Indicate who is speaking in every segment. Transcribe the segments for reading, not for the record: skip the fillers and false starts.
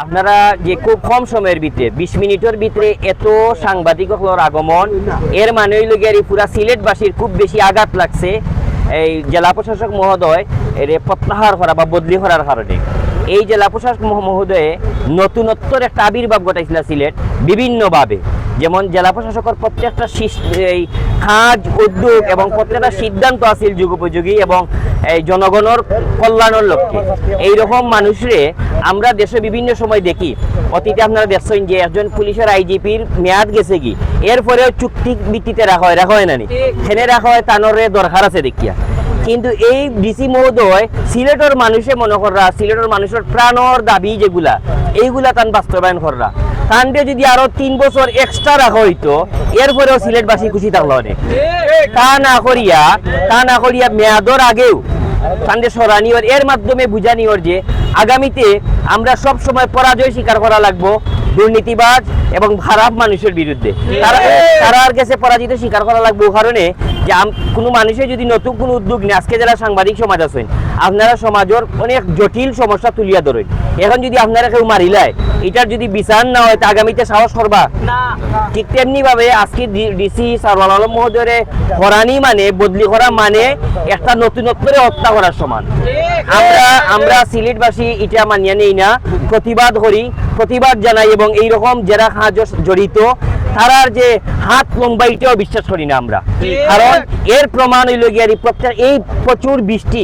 Speaker 1: আপনারা যে খুব কম সময়ের ভিতরে 20 মিনিটের ভিতরে এত সাংবাদিকর আগমন, এর মানে হইল গিয়ে পুরা সিলেটবাসীর খুব বেশি আঘাত লাগছে এই জেলা প্রশাসক মহোদয় এর প্রত্যাহার করা বা বদলি করার কারণে। এই জেলা প্রশাসক মহোদয়ে নতুনত্বর একটা আবির্ভাব ঘটাইছিল সিলেট বিভিন্নভাবে, যেমন জেলা প্রশাসকের প্রত্যেকটা এই কাজ উদ্যোগ এবং প্রত্যেকটা সিদ্ধান্ত আছিল যুগোপযোগী এবং এই জনগণের কল্যাণের লক্ষ্যে। এইরকম মানুষরে আমরা দেশে বিভিন্ন সময় দেখি। অতীতে আপনারা দেখছেন যে একজন পুলিশের আইজিপির মেয়াদ গেছে কি, এরপরেও চুক্তি ভিত্তিতে রাখা হয় না নি, সেনে রাখা হয় তানরে দরকার আছে দেখিয়া। কিন্তু এই ডিসি মহোদয় সিলেটের মানুষে মনে করা, সিলেটের মানুষের প্রাণর দাবি যেগুলা এইগুলা তান বাস্তবায়ন করা, তানকে যদি আরো 3 বছর এক্সট্রা রাখা হইতো এরপরেও সিলেটবাসী খুশি থাকলো অনেক। তা না করিয়া মেয়াদর আগেও তানকে সরানিওর, এর মাধ্যমে বুঝানিওর যে আগামীতে আমরা সব সময় পরাজয় স্বীকার করা লাগবো দুর্নীতিবাজ এবং খারাপ মানুষের বিরুদ্ধে। তারার কাছে পরাজিত স্বীকার করা লাগবে কারণে যে কোনো মানুষের যদি নতুন কোনো উদ্যোগ নেই, আজকে যারা সাংবাদিক সমাজ আছেন আপনারা সমাজের অনেক জটিল সমস্যা তুলিয়া ধরেন, এখন যদি আপনারা কেউ মারিলায় এটার যদি বিচার না হয় তা আগামীতে সাহস করবা না। ঠিক তেমনি ভাবে আজকে ডিসি সারওয়াল আলম মহোদয়ের হরানি মানে বদলি করা মানে একটা নতুনত্বরে হত্যা করার সমান। আমরা সিলেটবাসী এটা মানিয়ে নেই না, প্রতিবাদ করি, প্রতিবাদ জানাই এবং এইরকম যারা কাজ জড়িত তারার যে হাত লম্বা এটাও বিশ্বাস করি না আমরা। কারণ এর প্রমাণ হইল গিয়ে এই প্রচুর বৃষ্টি,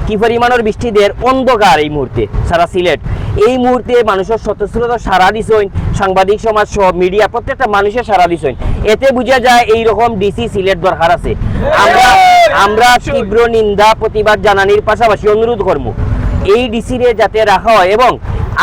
Speaker 1: কি পরিমাণের বৃষ্টিদের অন্ধকার এই মুহূর্তে সারা সিলেট, এই মুহূর্তে মানুষের স্বতঃস্ফূর্ত সারা দিছেন, সাংবাদিক সমাজ সহ মিডিয়া প্রত্যেকটা মানুষের সারা দিছেন। এতে বোঝা যায় এইরকম ডিসি সিলেট দরকার আছে। আমরা তীব্র নিন্দা প্রতিবাদ জানানির পাশাপাশি অনুরোধ করবো এই ডিসি রে যাতে রাখা হয় এবং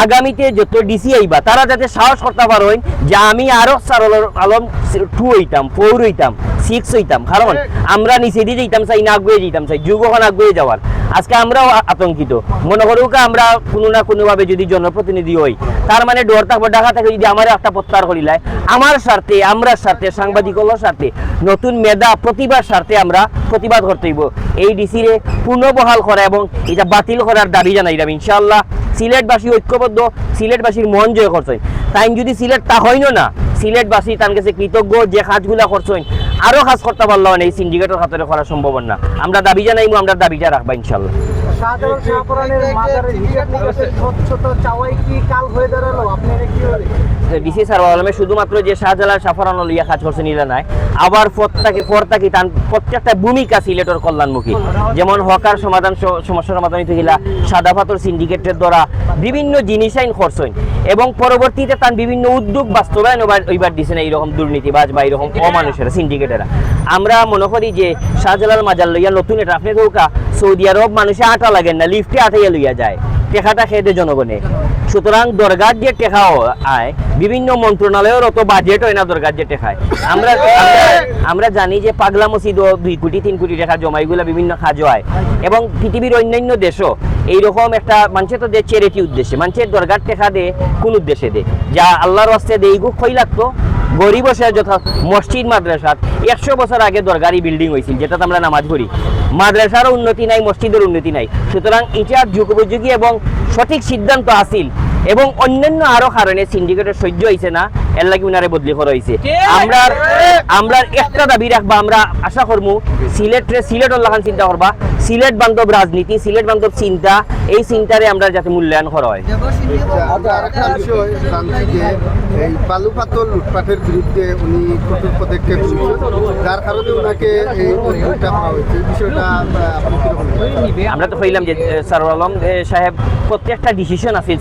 Speaker 1: আগামীতে যত ডিসি আইবা তারা যাতে সাহস করতে পারেন যে আমি আরো সারওয়াল আলম 2 হইতাম, 4 হইতাম, 6 হইতাম। কারণ আমরা নিচে দিয়ে যেতাম চাই না, আগুয়ে যেতাম চাই, যুগখন আগুয়ে যাওয়ার। আজকে আমরাও আতঙ্কিত, মনে করুক আমরা কোনো না কোনোভাবে যদি জনপ্রতিনিধি হই তার মানে ডর থাকবো, ঢাকা থেকে যদি আমার একটা প্রত্যাহার করিলায় আমার স্বার্থে, আমরার স্বার্থে, সাংবাদিকতার স্বার্থে, নতুন মেধা প্রতিভার স্বার্থে আমরা প্রতিবাদ করতে হইব। এই ডিসিরে পুনর্বহাল করা এবং এটা বাতিল করার দাবি জানাইলাম। ইনশাআল্লাহ সিলেটবাসী ঐক্যবদ্ধ, সিলেটবাসীর মন জয় করছেন। তাই যদি সিলেট তা হইল না, সিলেটবাসী তার কাছে কৃতজ্ঞ যে কাজগুলা করছেন আরো কাজ করতে পারলাম না, এই সিন্ডিকেটের খাতরে করা সম্ভব না। আমরা দাবি জানাইবো, আমরা দাবিটা রাখবো ইনশাআল্লাহ। ডিসি সারওয়াল আলমে শুধুমাত্র যে শাহজালাল সাফরান লইয়া কাজ করছে নিলে নাই, আবার পরতাকি তার প্রত্যেকটা ভূমিকা সিলেটের কল্যাণমুখী, যেমন হকার সমাধান, সমস্যা সমাধান হইলা, সাদা পাথর সিন্ডিকেটের দ্বারা বিভিন্ন জিনিস আইন করছেন এবং পরবর্তীতে তার বিভিন্ন উদ্যোগ বাস্তবায়ন ওইবার দিছে না এইরকম দুর্নীতিবাজ বা এইরকম অমানুষেরা, সিন্ডিকেটেরা। আমরা মনে করি যে শাহজালাল মাজার লইয়া নতুন এটা আপনি ধোকা সৌদি আরব মানুষে আটা লাগেন না, লিফটে আটাইয়া লইয়া যায়, টেকাটা খেয়ে দেয় জনগণে। সুতরাং দরগার যে টেকাও আয় বিভিন্ন মন্ত্রণালয়ের অত বাজেট হয় না দরগার যে টেকায়। আমরা জানি যে পাগলা মসজিদও 2 কোটি 3 কোটি টাকা জমাইগুলা বিভিন্ন কাজ হয় এবং পৃথিবীর অন্যান্য দেশও এইরকম একটা মানুষের তো দে চ্যারিটি উদ্দেশ্যে, মানুষের দরগার টেকা দে কোন উদ্দেশ্যে দে, যা আল্লাহর রাস্তায় দে এইগু খই লাগতো গরিব যথা মসজিদ মাদ্রাসাত 100 বছর আগে দরগারি বিল্ডিং হয়েছিল যেটাতে আমরা নামাজ পড়ি, মাদ্রাসারও উন্নতি নাই, মসজিদের উন্নতি নাই। সুতরাং এটার যুগোপযোগী এবং সঠিক সিদ্ধান্ত আসিল এবং অন্যান্য আরো কারণে সিন্ডিকেটের সহ্য হয়েছে না, এর লাগি উনারে বদলি করা হয়েছে। আমরা একটা দাবি রাখবা, আমরা আশা করবো সিলেটের লাগান চিন্তা করবা, সিলেট বান্ধব রাজনীতি, সিলেট বান্ধব চিন্তা, এই চিন্তারে আমরা যাতে মূল্যায়ন করা হয়।
Speaker 2: এই বালু পাথর লুটপাটের বিরুদ্ধে উনি কঠোর পদক্ষেপ নিয়েছেন, যার কারণে ওনাকে এই উদ্যোগটা করা হয়েছে। বিষয়টা
Speaker 1: আমরা তো কইলাম যে সারওয়াল আলম সাহেব প্রত্যেকটা ডিসিশন আছে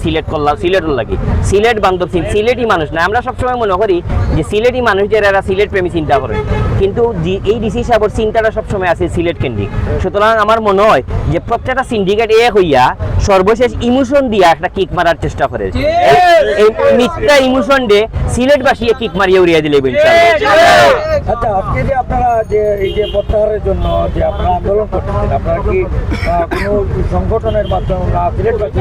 Speaker 1: সিলেটের লাগি, সিলেট বান্ধব, সিলেটি মানুষ না। আমরা সবসময় মনে করি যে সিলেটি মানুষ যারা সিলেট প্রেমী চিন্তা করে, কিন্তু এই ডিসি সাহেবের চিন্তাটা সবসময় আছে সিলেট কেন্দ্রিক। সুতরাং আমার মনে হয় যে প্রত্যেকটা সিন্ডিকেট এক হইয়া সর্বশেষ ইমোশন দিয়া একটা কিক মারার চেষ্টা করে, এই মিথ্যা ইমোশন ডে সিলেটবাসী কিক মারিয়ে উড়িয়ে দিলে।
Speaker 3: আচ্ছা, আজকে যে আপনারা যে এই যে প্রত্যাহারের জন্য যে আপনারা আন্দোলন করতেছেন, আপনারা কি কোনো সংগঠনের মাধ্যমে না সিলেটবাসী?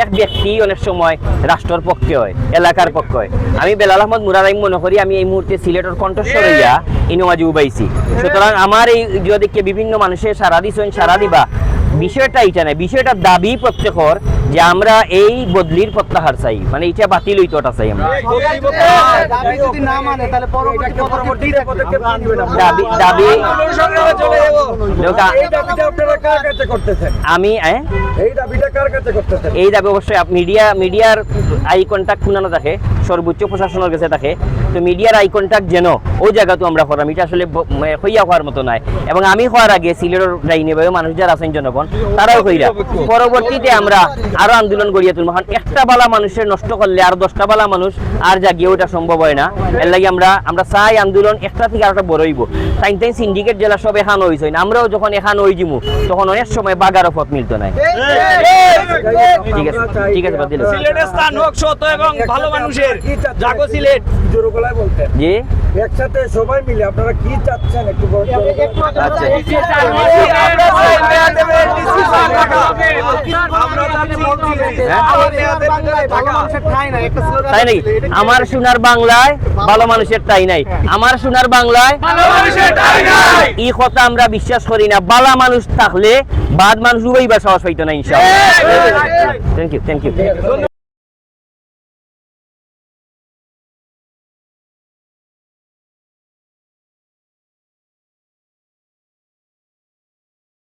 Speaker 1: এক ব্যক্তি অনেক সময় রাষ্ট্রের পক্ষে হয়, এলাকার পক্ষে হয়। আমি বেলাল আহমদ মুরাদ মনে করি আমি এই মুহূর্তে সিলেটের কণ্ঠস্বর হইয়া ইনওয়াজি উবাইছি। সুতরাং আমার এই যদি বিভিন্ন মানুষের সারা দিছেন, সারা দিবা বিষয়টা এটা নাই, বিষয়টা দাবি প্রত্যেকর যে আমরা এই বদলির প্রত্যাহার চাই, মানে এটা বাতিল হইতোটা চাই আমরা।
Speaker 2: দাবি যদি না মানে তাহলে পরবর্তী
Speaker 3: পদক্ষেপ কি নেবেন আপনারা?
Speaker 1: দাবি
Speaker 3: এই দাবিটা আপনারা কার কাছে করতেছেন?
Speaker 1: আমি
Speaker 3: এই দাবিটা কার কাছে করতেছেন?
Speaker 1: এই দাবি অবশ্যই মিডিয়ার আই কন্ট্যাক্ট খুনানো থাকে, সর্বোচ্চ প্রশাসনের কাছে থাকে। তো মিডিয়ার আই কন্ট্যাক্ট যেন ওই জায়গা তো আমরা করাম, এটা আসলে হইয়া হওয়ার মতো নয়। এবং আমি হওয়ার আগে সিলেটের ডাইনে ভাই মানুষ যারা আছেন জনগণ তারাও কইরা পরবর্তীতে আমরা আরো আন্দোলন গড়িয়ে তুলবো। কারণ একটা বালা মানুষের নষ্ট করলে আর 10টা বালা মানুষ আর জাগিয়ে ওটা সম্ভব হয় না। এর লাগে আমরা চাই আন্দোলন একটা থেকে আরেকটা বড় হইব। তাই সিন্ডিকেট জেলা সব এখান হয়েছে, আমরাও যখন এখান হয়ে যাবো তখন অনেক সময় বাগারও পথ মিলত নাই। ঠিক আছে বাদ দিলাম।
Speaker 4: সিলেটের স্থান হোক সত এবং ভালো মানুষের, জাগো সিলেট।
Speaker 3: জোরে গলায় বলতেন
Speaker 1: জি
Speaker 3: একসাথে সবাই মিলে আপনারা কি চাচ্ছেন একটু বলতে?
Speaker 1: আচ্ছা তাই নাকি? আমার সোনার বাংলায় ভালো মানুষের তাই নাই, আমার সোনার বাংলায় এই কথা আমরা বিশ্বাস করি না। বালা মানুষ থাকলে বাদ মানুষ উবাইবার সাহস পাইতো না ইনশাআল্লাহ। Thank you.